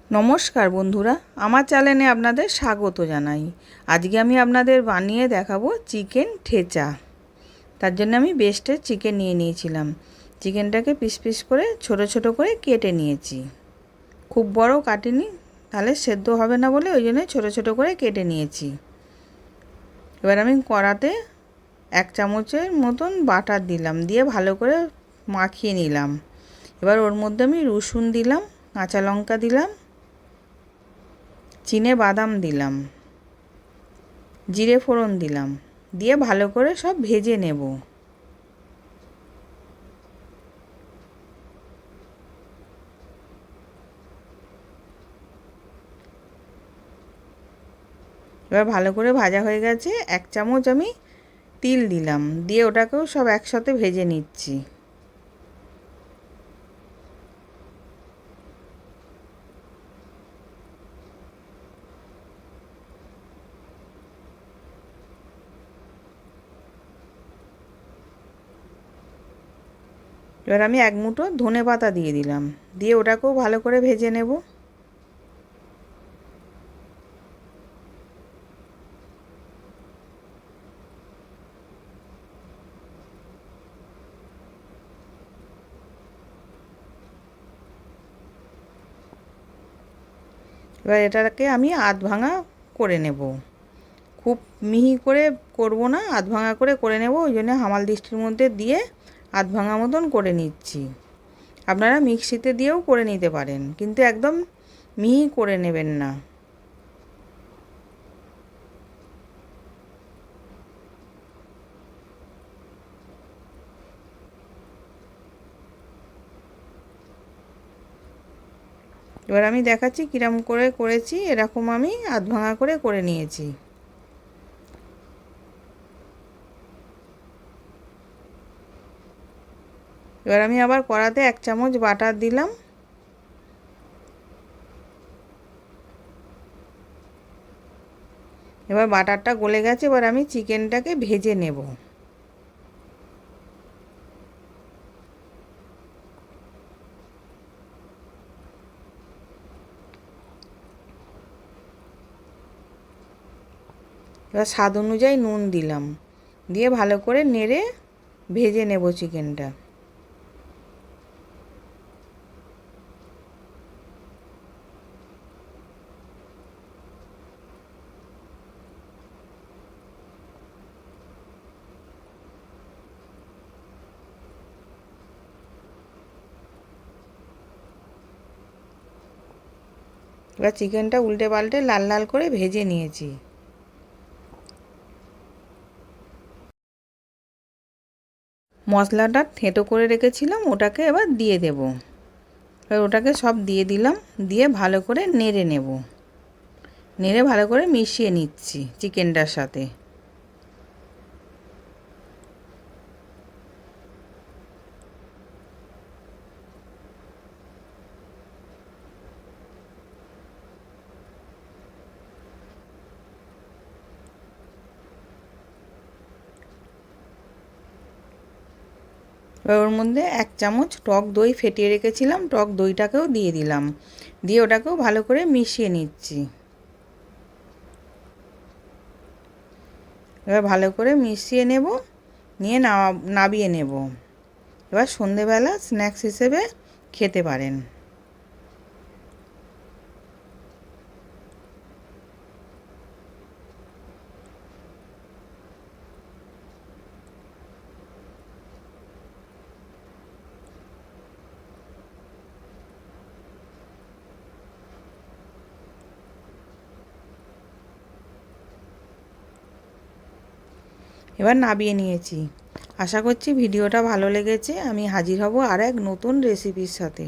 নমস্কার বন্ধুরা, আমার চ্যানেলে আপনাদের স্বাগত জানাই। আজকে আমি আপনাদের বানিয়ে দেখাবো চিকেন ঠেচা। তার জন্য আমি বেস্টের চিকেন নিয়ে নিয়েছিলাম। চিকেনটাকে পিস পিস করে ছোট ছোট করে কেটে নিয়েছি। খুব বড় কাটিনি, তাহলে সেদ্ধ হবে না বলে ওই জন্য ছোট ছোট করে কেটে নিয়েছি। এবার আমি কড়াতে 1 চামচের মতন বাটার দিলাম, দিয়ে ভালো করে মাখিয়ে নিলাম। এবার ওর মধ্যে আমি রসুন দিলাম, কাঁচা লঙ্কা দিলাম, চিনে বাদাম দিলাম, জিরে ফোড়ন দিলাম, দিয়ে ভালো করে সব ভেজে নেব। এবার ভালো করে ভাজা হয়ে গেছে। 1 চামচ আমি তিল দিলাম, দিয়ে ওটাকেও সব একসাথে ভেজে নিচ্ছি। এবার আমি 1 মুঠো ধনেপাতা দিয়ে দিলাম, দিয়ে ওটাকেও ভালো করে ভেজে নেব। এবার এটাকে আমি আধ ভাঙা করে নেব। খুব মিহি করে করব না, আধ ভাঙা করে করে নেব। ওই জন্য হামাল দিস্তির মধ্যে দিয়ে আধ ভাঙা মতন করে নিচ্ছি। আপনারা মিক্সিতে দিয়েও করে নিতে পারেন, কিন্তু একদম মিহি করে নেবেন না। এবার আমি দেখাচ্ছি কিরম করে করেছি। এরকম আমি আধ ভাঙা করে করে নিয়েছি। এবার আমি আবার কড়াতে 1 চামচ বাটার দিলাম, এবার বাটারটা গলে গেছে। এবার আমি চিকেনটাকে ভেজে নেব। এবার স্বাদ অনুযায়ী নুন দিলাম, দিয়ে ভালো করে নেড়ে ভেজে নেব চিকেনটা। এবার চিকেনটা উল্টে পাল্টে লাল লাল করে ভেজে নিয়েছি। মশলাটা থেঁতো করে রেখেছিলাম, ওটাকে এবার দিয়ে দেব। এবার ওটাকে সব দিয়ে দিলাম, দিয়ে ভালো করে নেড়ে নেব। নেড়ে ভালো করে মিশিয়ে নিচ্ছি চিকেনটার সাথে। এবার ওর মধ্যে 1 চামচ টক দই ফেটিয়ে রেখেছিলাম, টক দইটাকেও দিয়ে দিলাম, দিয়ে ওটাকেও ভালো করে মিশিয়ে নিচ্ছি। এবার ভালো করে মিশিয়ে নেব, নিয়ে নাবিয়ে নেব। এবার সন্ধেবেলা স্ন্যাক্স হিসেবে খেতে পারেন। এবার নাবিয়ে নিয়েছি। আশা করছি ভিডিওটা ভালো লেগেছে। আমি হাজির হব আর এক নতুন রেসিপির সাথে।